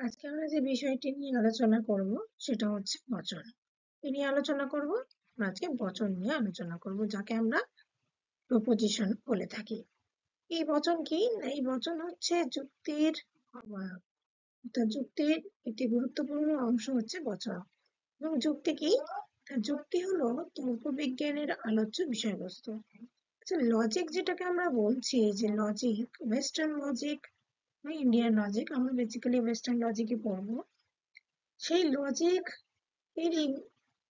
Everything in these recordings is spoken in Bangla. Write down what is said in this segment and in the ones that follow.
আজকে আমরা যে বিষয়টি নিয়ে আলোচনা করব সেটা হচ্ছে বচন। কি নিয়ে আলোচনা করব? আমরা আজকে বচন নিয়ে আলোচনা করব, যাকে আমরা প্রপোজিশন বলে থাকি। এই বচন কি? না, এই বচন হচ্ছে যুক্তির অবয়ব। অর্থাৎ যুক্তির একটি গুরুত্বপূর্ণ অংশ হচ্ছে বচন। এবং যুক্তি কি? যুক্তি হলো তর্কবিজ্ঞানের আলোচ্য বিষয়বস্তু। আচ্ছা, লজিক যেটাকে আমরা বলছি, যে লজিক, ওয়েস্টার্ন লজিক বা ইন্ডিয়ান লজিক, আমরা বেসিক্যালি ওয়েস্টার্ন লজিকই পড়বো। সেই লজিক এরই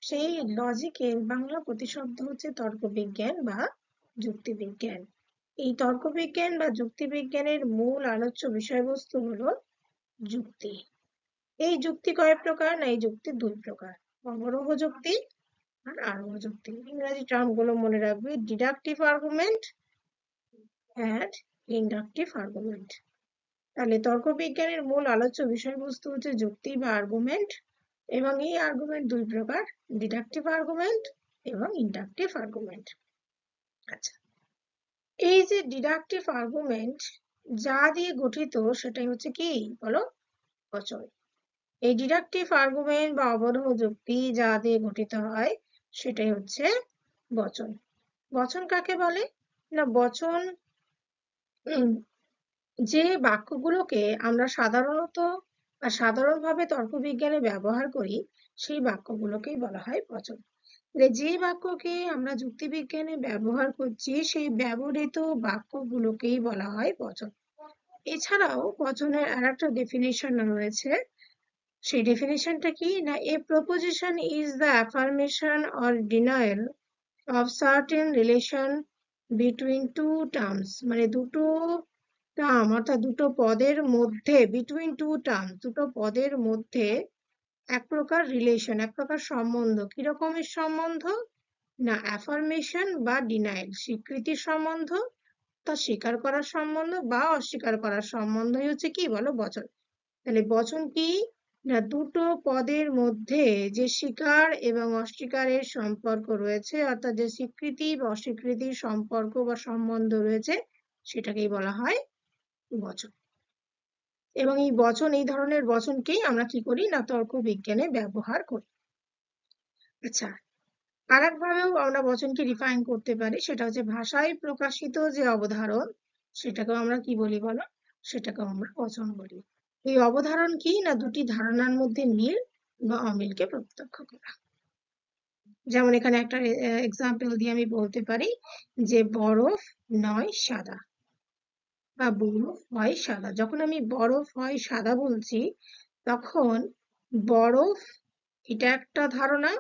সেই লজিকের বাংলা প্রতিশব্দ হচ্ছে তর্কবিজ্ঞান বা যুক্তিবিজ্ঞান। এই তর্কবিজ্ঞান বা যুক্তিবিজ্ঞানের মূল আলোচ্য বিষয়বস্তু হলো যুক্তি। এই যুক্তি কয় প্রকার? না, এই যুক্তি দুই প্রকার: অবরোহ যুক্তি আর আরোহ যুক্তি। ইংরেজি টার্ম গুলো মনে রাখবে: deductive argument and inductive argument. তাহলে তর্কবিজ্ঞানের মূল আলোচ্য বিষয়বস্তু হচ্ছে যুক্তি বা আর্গুমেন্ট, এবং এই আর্গুমেন্ট দুই প্রকার: ডিডাকটিভ আর্গুমেন্ট এবং ইন্ডাকটিভ আর্গুমেন্ট। আচ্ছা, এই যে ডিডাকটিভ আর্গুমেন্ট যা দিয়ে গঠিত সেটাই হচ্ছে কি বলো? বচন। এই ডিডাকটিভ আর্গুমেন্ট বা অবরোহ যুক্তি যা দিয়ে গঠিত হয় সেটাই হচ্ছে বচন। বচন কাকে বলে? না, বচন যে বাক্যগুলোকে আমরা সাধারণভাবে তর্কবিজ্ঞানে ব্যবহার করি সেই বাক্যগুলোকেই বলা হয় বচন। যে বাক্যকে আমরা যুক্তিবিজ্ঞানে ব্যবহার করছি সেই ব্যবহৃত বাক্যগুলোকেই বলা হয় বচন। এছাড়াও বচনের আরেকটা ডেফিনিশন রয়েছে। সেই ডেফিনিশনটা কি? না, a proposition is the affirmation or denial of certain relation between two terms. মানে দুটো টার্ম, অর্থাৎ দুটো পদের মধ্যে, বিটুইন টু টার্মস, দুটো পদের মধ্যে এক প্রকার রিলেশন, এক প্রকার সম্বন্ধ। কি রকমের সম্বন্ধ? না, অ্যাফার্মেশন বা ডিনায়াল, স্বীকৃতির সম্বন্ধ, তা স্বীকার করার সম্বন্ধ বা অস্বীকার করার সম্বন্ধই হচ্ছে কি বলো? বচন। তাহলে বচন কি? না, দুটো পদের মধ্যে যে স্বীকার এবং অস্বীকারের সম্পর্ক রয়েছে, অর্থাৎ যে স্বীকৃতি বা অস্বীকৃতির সম্পর্ক বা সম্বন্ধ রয়েছে, সেটাকেই বলা হয় বচন। এবং এই ধরনের বচনকেই আমরা কি করি? না, তর্ক বিজ্ঞানে ব্যবহার করি। আচ্ছা, আর একভাবেও আমরা বচনকে রিফাইন করতে পারি, সেটা হচ্ছে ভাষায় প্রকাশিত যে অবধারণ, সেটাকেও আমরা কি বলি বলো? সেটাকেও আমরা বচন বলি। এই অবধারণ কি? না, দুটি ধারণার মধ্যে মিল বা অমিলকে প্রত্যক্ষ করা। যেমন এখানে একটা এক্সাম্পল দিয়ে আমি বলতে পারি যে বরফ নয় সাদা, বা বরফ হয় সাদা। যখন আমি বরফ হয় সাদা বলছি, তখন বরফ এটা একটা ধারণা,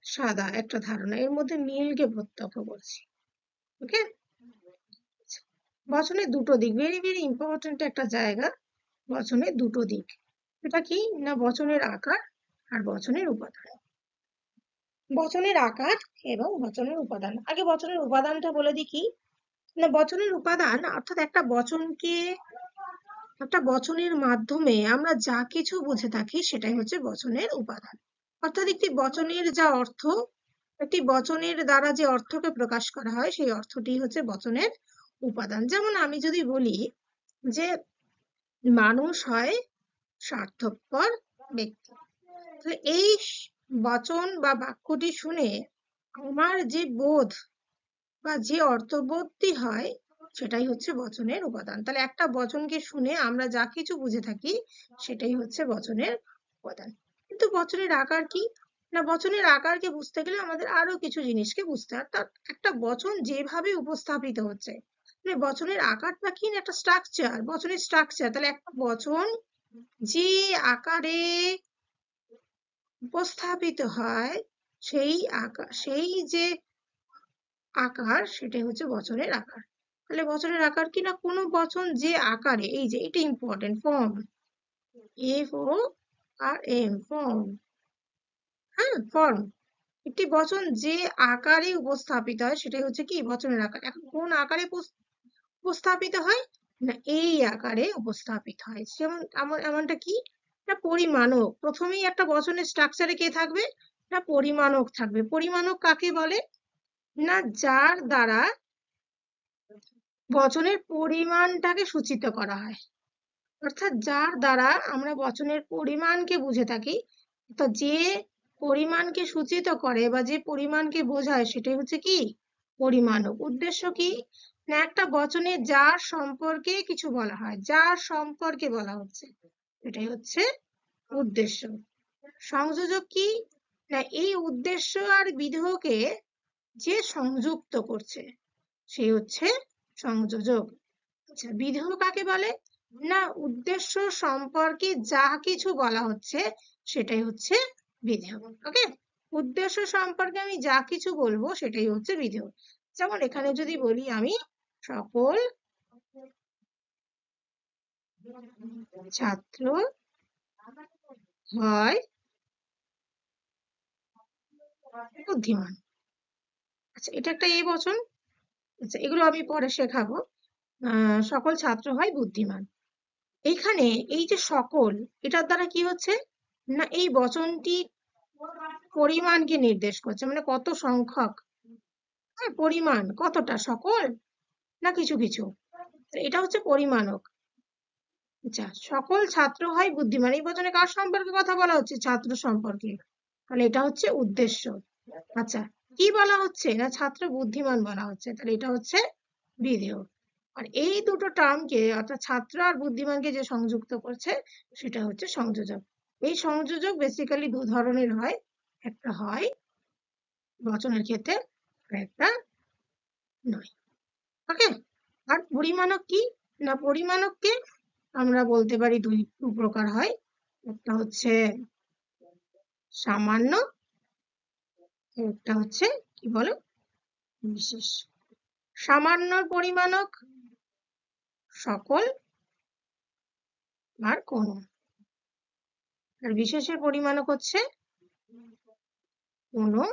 সাদা একটা ধারণা, এর মধ্যে মিলকে প্রত্যক্ষ করছি। ওকে, বচনের দুটো দিক, ভেরি ভেরি ইম্পর্টেন্ট একটা জায়গা। বচনের দুটো দিক, এটা কি? না, বচনের আকার আর বচনের উপাদান। বচনের আকার এবং বচনের উপাদান। আগে বচনের উপাদানটা বলে দিই কি? না, বচনের উপাদান অর্থাৎ একটা বচনের মাধ্যমে আমরা যা কিছু বুঝে থাকি সেটাই হচ্ছে বচনের উপাদান। অর্থাৎ একটি বচনের যা অর্থ, একটি বচনের দ্বারা যে অর্থকে প্রকাশ করা হয় সেই অর্থটি হচ্ছে বচনের উপাদান। যেমন আমি যদি বলি যে মানুষ হয় স্বার্থপর ব্যক্তি, তো এই বচন বা বাক্যটি শুনে আমার যে বোধ বা যে অর্থবোধটি হয় সেটাই হচ্ছে বচনের উপাদান। তাহলে একটা বচনকে শুনে আমরা যা কিছু বুঝে থাকি সেটাই হচ্ছে বচনের উপাদান। কিন্তু বচনের আকার কি? না, বচনের আকারকে বুঝতে গেলে আমাদের আরো কিছু জিনিসকে বুঝতে হয়। অর্থাৎ একটা বচন যেভাবে উপস্থাপিত হচ্ছে, মানে বচনের আকারটা কি? না, একটা স্ট্রাকচার, বচনের স্ট্রাকচার। তাহলে একটা বচন যে আকারে উপস্থাপিত হয় সেই যে আকার, সেটাই হচ্ছে বচনের আকার। তাহলে বচনের আকার কি? না, কোনো বচন যে আকারে, এই যে এটা ইম্পর্টেন্ট, ফর্ম, FORM, ফর্ম। হ্যাঁ, ফর্ম। একটি বচন যে আকারে উপস্থাপিত হয় সেটাই হচ্ছে কি? বচনের আকার। এখন কোন আকারে উপস্থাপিত হয়? না, এই আকারে উপস্থাপিত হয়। যেমন এমনটা কি? না, পরিমাণক। প্রথমেই একটা বচনের স্ট্রাকচারে কে থাকবে? না, পরিমাণক থাকবে। পরিমাণক কাকে বলে? না, যার দ্বারা বচনের পরিমাণটাকে সূচিত করা হয়। অর্থাৎ যার দ্বারা আমরা বচনের পরিমাণকে বুঝে থাকি। তো যে পরিমাণকে সূচিত করে বা যে পরিমাণকে বোঝায় সেটাই হচ্ছে কি পরিমাণক। উদ্দেশ্য কি না একটা বচনে যার সম্পর্কে কিছু বলা হয়, যার সম্পর্কে বলা হচ্ছে, এটাই হচ্ছে উদ্দেশ্য। সংযোজক কি না এই উদ্দেশ্য আর বিধেয়কে যে সংযুক্ত করছে সে হচ্ছে সংযোজক। আচ্ছা, বিধেয় কাকে বলে না উদ্দেশ্য সম্পর্কে যা কিছু বলা হচ্ছে সেটাই হচ্ছে বিধেয়। ওকে, উদ্দেশ্য সম্পর্কে আমি যা কিছু বলবো সেটাই হচ্ছে বিধেয়। যেমন এখানে যদি বলি আমি সকল ছাত্র হয় বুদ্ধিমান। আচ্ছা, এটা একটা এই বচন। আচ্ছা, এগুলো আমি পরে শেখাবো। সকল ছাত্র হয় বুদ্ধিমান। এইখানে এই যে সকল, এটার দ্বারা কি হচ্ছে না এই বচনটি পরিমাণকে নির্দেশ করছে, মানে কত সংখ্যক, হ্যাঁ পরিমাণ কতটা, সকল না কিছু কিছু, এটা হচ্ছে পরিমাণক। আচ্ছা, সকল ছাত্র হয় বুদ্ধিমান, এই বচনে কার সম্পর্কে কথা বলা হচ্ছে ছাত্র সম্পর্কে, তাহলে এটা হচ্ছে উদ্দেশ্য। আচ্ছা, কি বলা হচ্ছে না ছাত্র বুদ্ধিমান বলা হচ্ছে, তাহলে এটা হচ্ছে বিধেয়। আর এই দুটো টার্মকে অর্থাৎ ছাত্র আর বুদ্ধিমানকে যে সংযুক্ত করছে সেটা হচ্ছে সংযোজক। এই সংযোজক বেসিক্যালি দু ধরনের হয়, একটা হয় বচনের ক্ষেত্রে আর একটা নয়। ওকে, আর পরিমাণক কি না পরিমাণককে আমরা বলতে পারি দু প্রকার হয়, একটা হচ্ছে সামান্য, একটা হচ্ছে কি বলো বিশেষ। সামান্য পরিমাণক সকল আর কোনো, আর বিশেষের পরিমাণক হচ্ছে কোনো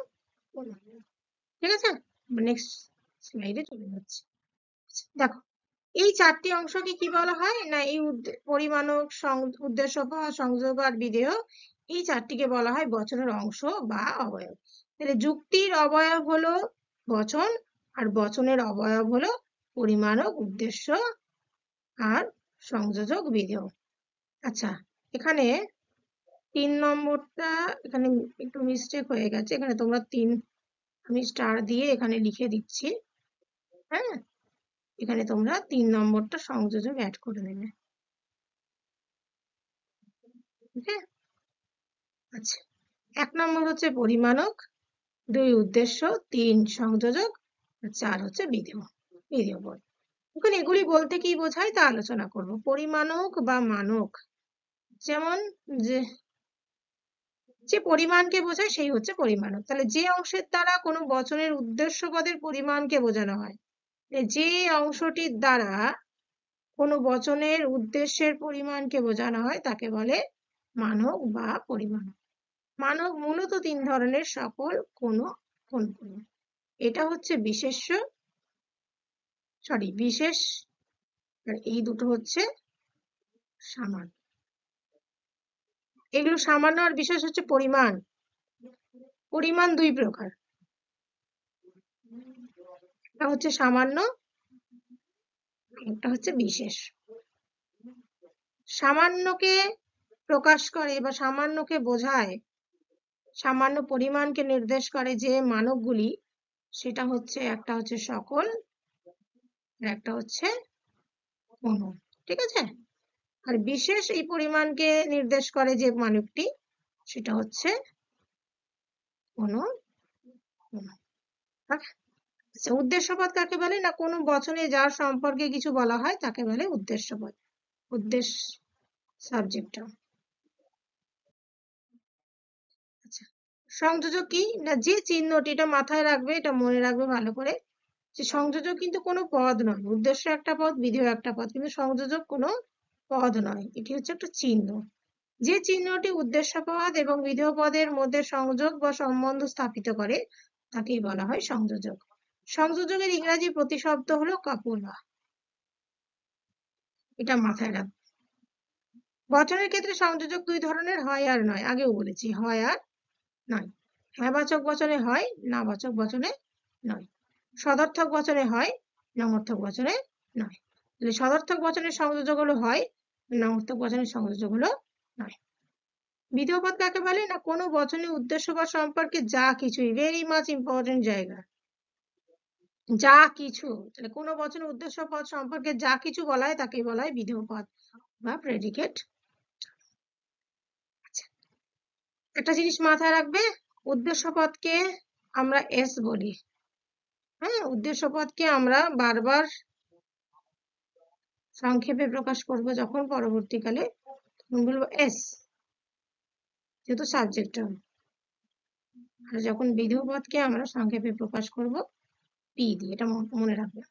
কোনো। ঠিক আছে, নেক্সট স্লাইডে চলে যাচ্ছে। দেখো এই চারটি অংশকে কি বলা হয় না এই পরিমাণক, উদ্দেশ্য পাওয়া, সংযোগ আর বিধেয়, এই চারটিকে বলা হয় বচনের অংশ বা অবয়ব। তাহলে যুক্তির অবয়ব হলো বচন আর বচনের অবয়ব হলো পরিমাণক, উদ্দেশ্য আর সংযোজক, বিধেয়। আচ্ছা, এখানে 3 নম্বরটা এখানে একটু মিস্টেক হয়ে গেছে, এখানে তোমরা 3 আমি স্টার দিয়ে এখানে লিখে দিচ্ছি। হ্যাঁ, এখানে তোমরা 3 নম্বরটা সংযোজক অ্যাড করে দেবে। ওকে, আচ্ছা, 1 নম্বর হচ্ছে পরিমাণক, 2 উদ্দেশ্য, 3 সংযোজক, আর 4 হচ্ছে বিধেয়। বিধেয় পদ এখন এগুলি বলতে কি বোঝায় তা আলোচনা করব। পরিমাণক বা মানক, যেমন যে যে পরিমাণকে বোঝায় সেই হচ্ছে পরিমাণক। তাহলে যে অংশের দ্বারা কোনো বচনের উদ্দেশ্য পদের পরিমাণকে বোঝানো হয়, যে অংশটির দ্বারা কোনো বচনের উদ্দেশ্যের পরিমাণকে বোঝানো হয় তাকে বলে মানক বা পরিমাণক। মানক মূলত 3 ধরনের, সকল, কোনো, কোন। এটা হচ্ছে বিশেষ্য, বিশেষ, আর এই দুটো হচ্ছে সামান্য। এগুলো সামান্য আর বিশেষ হচ্ছে পরিমাণ। পরিমাণ 2 প্রকার, একটা হচ্ছে সামান্য, একটা হচ্ছে বিশেষ। সামান্যকে প্রকাশ করে বা সামান্যকে বোঝায়, সামান্য পরিমাণকে নির্দেশ করে যে মানকগুলি, সেটা হচ্ছে একটা হচ্ছে সকল আর একটা হচ্ছে কোনো। ঠিক আছে, আর বিশেষ এই পরিমাণকে নির্দেশ করে যে মানকটি সেটা হচ্ছে কোনো কোনো। আচ্ছা, উদ্দেশ্যপদ কাকে বলে না কোনো বচনে যার সম্পর্কে কিছু বলা হয় তাকে বলে উদ্দেশ্যপদ, উদ্দেশ্য সাবজেক্ট। আচ্ছা, সংযোজক কি না যে চিহ্নটি, এটা মাথায় রাখবে, এটা মনে রাখবে ভালো করে, যে সংযোজক কিন্তু কোনো পদ নয়। উদ্দেশ্য একটা পদ, বিধেয় একটা পদ, কিন্তু সংযোজক কোনো পদ নয়, এটি হচ্ছে একটা চিহ্ন। যে চিহ্নটি উদ্দেশ্য পদ এবং বিধেয় পদের মধ্যে সংযোগ বা সম্বন্ধ স্থাপিত করে তাকেই বলা হয় সংযোজক। সংযোজকের ইংরাজি প্রতিশব্দ হলো কাপুলা, এটা মাথায় রাখবে। বচনের ক্ষেত্রে সংযোজক 2 ধরনের, হয় আর নয়, আগেও বলেছি হয় আর নয়। হ্যাঁবাচক বচনে হয়, নাবাচক বচনে নয়। সদর্থক বচনে হয়, নঙর্থক বচনে নয়। তাহলে সদর্থক বচনের সংযোজক হলো হয়, নর্থক বচনের সংযোজক হলো নয়। বিধেয় পদ কাকে বলে? না কোনো বচনের উদ্দেশ্য পদ সম্পর্কে যা কিছুই, ভেরি মাচ ইম্পর্টেন্ট জায়গা, যা কিছু, তাহলে কোনো বচনের উদ্দেশ্য পদ সম্পর্কে যা কিছু বলা হয় তাকেই বলা হয় বিধেয় পদ বা প্রেডিকেট। একটা জিনিস মাথায় রাখবে, উদ্দেশ্য পদকে আমরা এস বলি। হ্যাঁ, উদ্দেশ্য পদকে আমরা বারবার সংক্ষেপে প্রকাশ করব যখন পরবর্তীকালে, তখন বলবো এস, যেহেতু সাবজেক্ট টার্ম। আর যখন বিধেয় পদকে আমরা সংক্ষেপে প্রকাশ করব পি দিয়ে, এটা মনে রাখবে।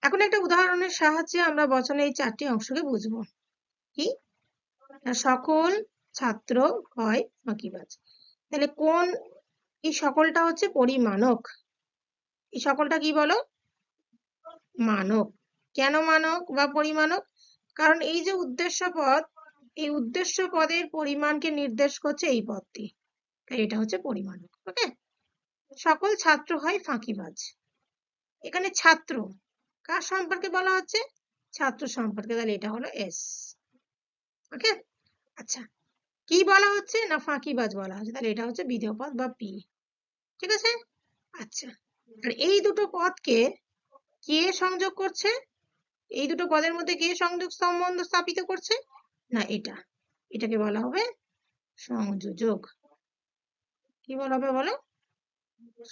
এখন একটা উদাহরণের সাহায্যে আমরা বচনের এই চারটি অংশকে বুঝবো। কি? সকল ছাত্র হয় ফাঁকিবাজ। তাহলে কোন, এই সকলটা হচ্ছে পরিমাণক। এই সকলটা কি বলো? মানক। কেন মানক বা পরিমাণক? কারণ এই যে উদ্দেশ্য পদ, এই উদ্দেশ্য পদের পরিমাণকে নির্দেশ করছে এই পদটি, তাই এটা হচ্ছে পরিমাণক। ওকে, সকল ছাত্র হয় ফাঁকিবাজ। এখানে ছাত্র কার সম্পর্কে বলা হচ্ছে? ছাত্র সম্পর্কে, তাহলে এটা হলো এস। ওকে, আচ্ছা, কি বলা হচ্ছে? না ফাঁকিবাজ বলা হচ্ছে, তাহলে এটা হচ্ছে বিধেয় পদ বা পি। ঠিক আছে, আচ্ছা, আর এই দুটো পদকে কে সংযোগ করছে? এই দুটো পদের মধ্যে কে সংযোগ সম্বন্ধ স্থাপিত করছে? না এটা, এটাকে বলা হবে সংযোজক। কি বলা হবে বলো?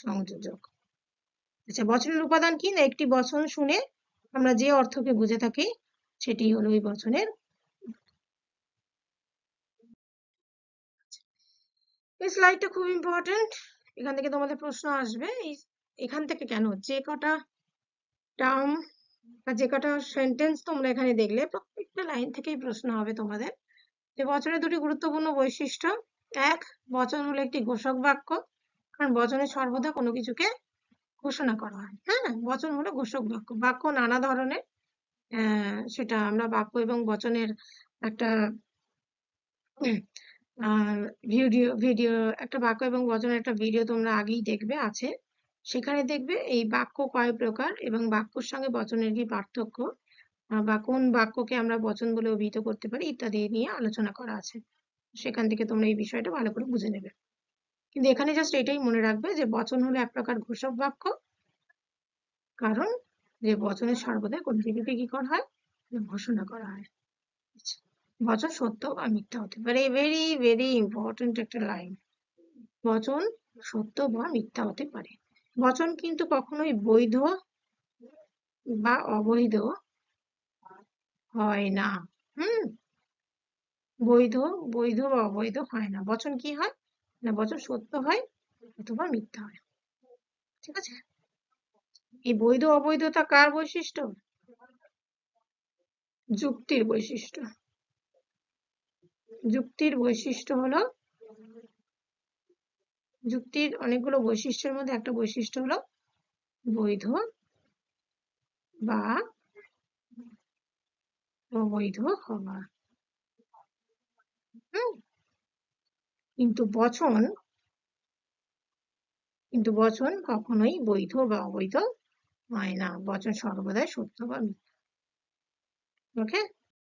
সংযোজক। আচ্ছা, বচনের উপাদান কি? না একটি বচন শুনে আমরা যে অর্থকে বুঝে থাকি সেটি হলো ওই বচনের। এই স্লাইডটা খুব ইম্পর্টেন্ট, এখান থেকে তোমাদের প্রশ্ন আসবে। এখান থেকে কেন, যে কটা টার্ম বা যে কটা সেন্টেন্স তোমরা এখানে দেখলে, প্রত্যেকটা লাইন থেকেই প্রশ্ন হবে তোমাদের। যে বচনের দুটি গুরুত্বপূর্ণ বৈশিষ্ট্য: এক, বচন হলো একটি ঘোষক বাক্য, কারণ বচনে সর্বদা কোনো কিছুকে ঘোষণা করা হয়। হ্যাঁ, বচন হলো ঘোষক বাক্য। বাক্য নানা ধরনের, সেটা আমরা বাক্য এবং বচনের একটা ভিডিও একটা বাক্য এবং বচনের একটা ভিডিও তোমরা আগেই দেখবে, আছে, সেখানে দেখবে এই বাক্য কয় প্রকার এবং বাক্যর সঙ্গে বচনের কি পার্থক্য, বা কোন বাক্যকে আমরা বচন বলে অভিহিত করতে পারি ইত্যাদি নিয়ে আলোচনা করা আছে। সেখান থেকে তোমরা এই বিষয়টা ভালো করে বুঝে নেবে। কিন্তু এখানে জাস্ট এটাই মনে রাখবে যে বচন হলো এক প্রকার ঘোষক বাক্য, কারণ যে বচনের সর্বদা কোন কিছুকে কি করা হয়? ঘোষণা করা হয়। বচন সত্য বা মিথ্যা হতে পারে, ভেরি ভেরি ইম্পর্টেন্ট একটা লাইন। বচন সত্য বা মিথ্যা হতে পারে। বচন কিন্তু কখনোই বৈধ বা অবৈধ হয় না। বৈধ বৈধ বা অবৈধ হয় না। বচন কি হয়? না বচন সত্য হয় অথবা মিথ্যা হয়। ঠিক আছে, এই বৈধ অবৈধতা কার বৈশিষ্ট্য? যুক্তির বৈশিষ্ট্য। যুক্তির বৈশিষ্ট্য হলো, যুক্তির অনেকগুলো বৈশিষ্ট্যের মধ্যে একটা বৈশিষ্ট্য হলো বৈধ বা অবৈধ হওয়া। কিন্তু বচন কখনোই বৈধ বা অবৈধ হয় না। বচন সর্বদাই সত্য বা মিথ্যা। ওকে।